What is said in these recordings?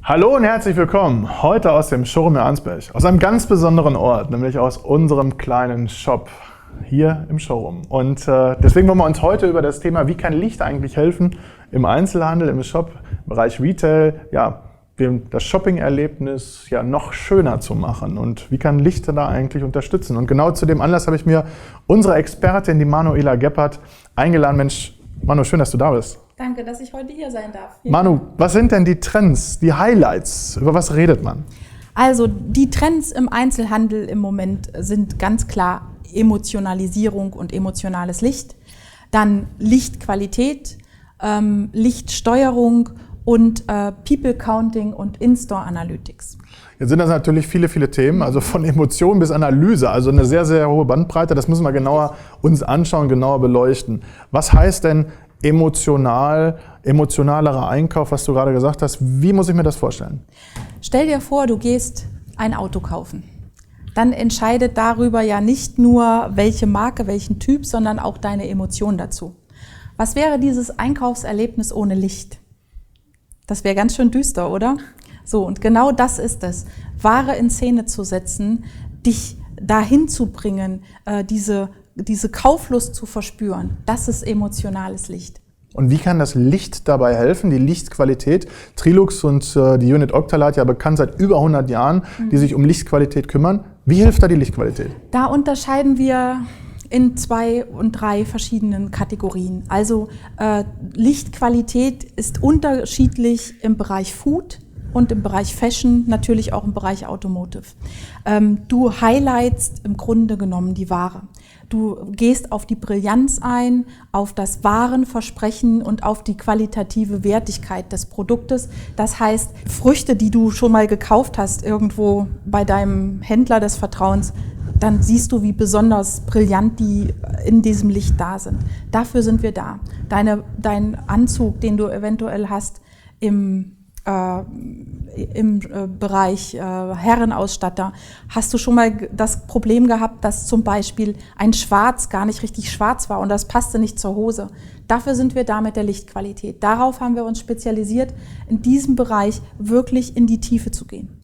Hallo und herzlich willkommen heute aus dem Showroom in Arnsberg, aus einem ganz besonderen Ort, nämlich aus unserem kleinen Shop hier im Showroom. Und deswegen wollen wir uns heute über das Thema, wie kann Licht eigentlich helfen im Einzelhandel, im Shop, im Bereich Retail, ja, das Shopping-Erlebnis ja noch schöner zu machen und wie kann Licht da eigentlich unterstützen. Und genau zu dem Anlass habe ich mir unsere Expertin, die Manuela Gebhardt, eingeladen. Mensch, Manu, schön, dass du da bist. Danke, dass ich heute hier sein darf. Manu, was sind denn die Trends, die Highlights? Über was redet man? Also die Trends im Einzelhandel im Moment sind ganz klar Emotionalisierung und emotionales Licht, dann Lichtqualität, Lichtsteuerung und People Counting und In-Store Analytics. Jetzt sind das natürlich viele Themen, also von Emotion bis Analyse, also eine sehr, sehr hohe Bandbreite. Das müssen wir genauer uns anschauen, genauer beleuchten. Was heißt denn emotionalerer Einkauf, was du gerade gesagt hast? Wie muss ich mir das vorstellen? Stell dir vor, du gehst ein Auto kaufen. Dann entscheidet darüber ja nicht nur welche Marke, welchen Typ, sondern auch deine Emotion dazu. Was wäre dieses Einkaufserlebnis ohne Licht? Das wäre ganz schön düster, oder? So, und genau das ist es. Ware in Szene zu setzen, dich dahin zu bringen, diese Kauflust zu verspüren, das ist emotionales Licht. Und wie kann das Licht dabei helfen, die Lichtqualität? Trilux und die Unit Octalight, ja bekannt seit über 100 Jahren, die sich um Lichtqualität kümmern. Wie hilft da die Lichtqualität? Da unterscheiden wir in 2 und 3 verschiedenen Kategorien. Also Lichtqualität ist unterschiedlich im Bereich Food und im Bereich Fashion, natürlich auch im Bereich Automotive. Du highlightst im Grunde genommen die Ware. Du gehst auf die Brillanz ein, auf das Warenversprechen und auf die qualitative Wertigkeit des Produktes. Das heißt, Früchte, die du schon mal gekauft hast, irgendwo bei deinem Händler des Vertrauens, dann siehst du, wie besonders brillant die in diesem Licht da sind. Dafür sind wir da. Dein Anzug, den du eventuell hast im Bereich Herrenausstatter, hast du schon mal das Problem gehabt, dass zum Beispiel ein Schwarz gar nicht richtig schwarz war und das passte nicht zur Hose. Dafür sind wir da mit der Lichtqualität. Darauf haben wir uns spezialisiert, in diesem Bereich wirklich in die Tiefe zu gehen.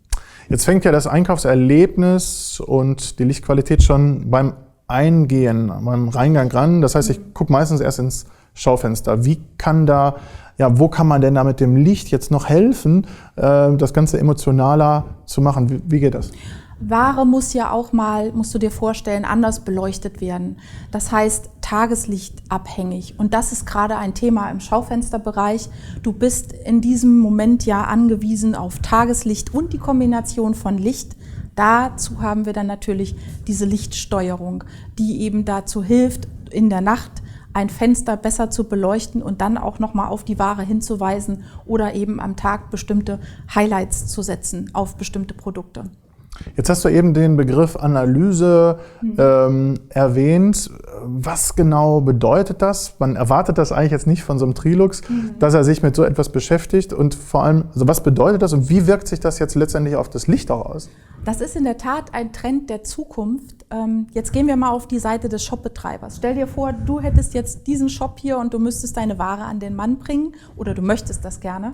Jetzt fängt ja das Einkaufserlebnis und die Lichtqualität schon beim Eingehen, beim Reingang ran. Das heißt, ich gucke meistens erst ins Schaufenster. Wo kann man denn da mit dem Licht jetzt noch helfen, das Ganze emotionaler zu machen? Wie geht das? Ware muss ja auch mal, musst du dir vorstellen, anders beleuchtet werden. Das heißt tageslichtabhängig. Und das ist gerade ein Thema im Schaufensterbereich. Du bist in diesem Moment ja angewiesen auf Tageslicht und die Kombination von Licht. Dazu haben wir dann natürlich diese Lichtsteuerung, die eben dazu hilft, in der Nacht ein Fenster besser zu beleuchten und dann auch nochmal auf die Ware hinzuweisen oder eben am Tag bestimmte Highlights zu setzen auf bestimmte Produkte. Jetzt hast du eben den Begriff Analyse erwähnt. Was genau bedeutet das? Man erwartet das eigentlich jetzt nicht von so einem Trilux, dass er sich mit so etwas beschäftigt. Und vor allem, also was bedeutet das und wie wirkt sich das jetzt letztendlich auf das Licht auch aus? Das ist in der Tat ein Trend der Zukunft. Jetzt gehen wir mal auf die Seite des Shopbetreibers. Stell dir vor, du hättest jetzt diesen Shop hier und du müsstest deine Ware an den Mann bringen oder du möchtest das gerne.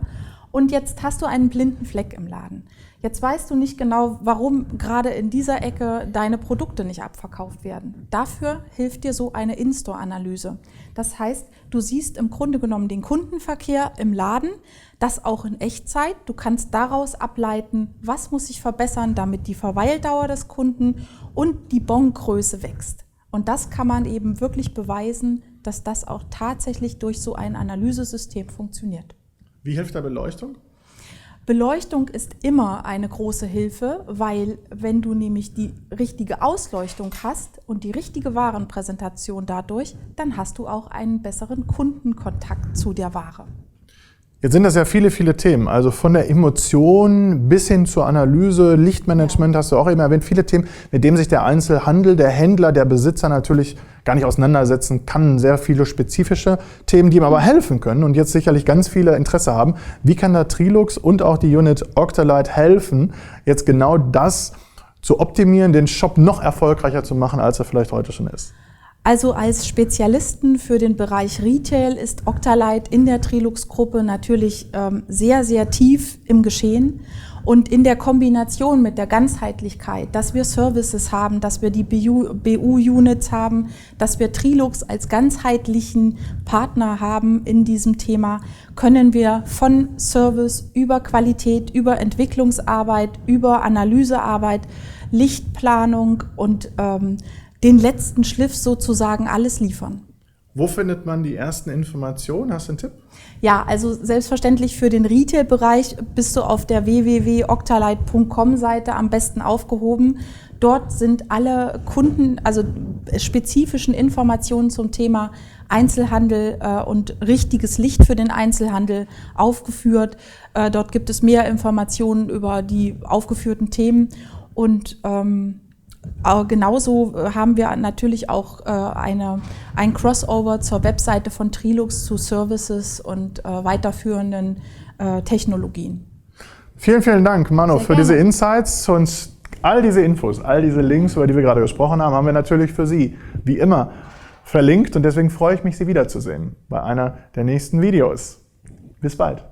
Und jetzt hast du einen blinden Fleck im Laden. Jetzt weißt du nicht genau, warum gerade in dieser Ecke deine Produkte nicht abverkauft werden. Dafür hilft dir so eine In-Store-Analyse. Das heißt, du siehst im Grunde genommen den Kundenverkehr im Laden, das auch in Echtzeit. Du kannst daraus ableiten, was muss sich verbessern, damit die Verweildauer des Kunden und die Bongröße wächst. Und das kann man eben wirklich beweisen, dass das auch tatsächlich durch so ein Analysesystem funktioniert. Wie hilft da Beleuchtung? Beleuchtung ist immer eine große Hilfe, weil wenn du nämlich die richtige Ausleuchtung hast und die richtige Warenpräsentation dadurch, dann hast du auch einen besseren Kundenkontakt zu der Ware. Jetzt sind das ja viele Themen, also von der Emotion bis hin zur Analyse, Lichtmanagement hast du auch eben erwähnt, viele Themen, mit denen sich der Einzelhandel, der Händler, der Besitzer natürlich gar nicht auseinandersetzen kann, sehr viele spezifische Themen, die ihm aber helfen können und jetzt sicherlich ganz viele Interesse haben. Wie kann da Trilux und auch die Unit Octalight helfen, jetzt genau das zu optimieren, den Shop noch erfolgreicher zu machen, als er vielleicht heute schon ist? Also als Spezialisten für den Bereich Retail ist Octalight in der Trilux-Gruppe natürlich sehr, sehr tief im Geschehen. Und in der Kombination mit der Ganzheitlichkeit, dass wir Services haben, dass wir die BU-Units haben, dass wir Trilux als ganzheitlichen Partner haben in diesem Thema, können wir von Service über Qualität, über Entwicklungsarbeit, über Analysearbeit, Lichtplanung und den letzten Schliff sozusagen alles liefern. Wo findet man die ersten Informationen? Hast du einen Tipp? Ja, also selbstverständlich für den Retail-Bereich bist du auf der www.octalight.com-Seite am besten aufgehoben. Dort sind alle Kunden, also spezifischen Informationen zum Thema Einzelhandel und richtiges Licht für den Einzelhandel aufgeführt. Dort gibt es mehr Informationen über die aufgeführten Themen und genauso haben wir natürlich auch ein Crossover zur Webseite von Trilux zu Services und weiterführenden Technologien. Vielen, vielen Dank, Manu, für diese Insights und all diese Infos, all diese Links, über die wir gerade gesprochen haben, haben wir natürlich für Sie, wie immer, verlinkt und deswegen freue ich mich, Sie wiederzusehen bei einer der nächsten Videos. Bis bald.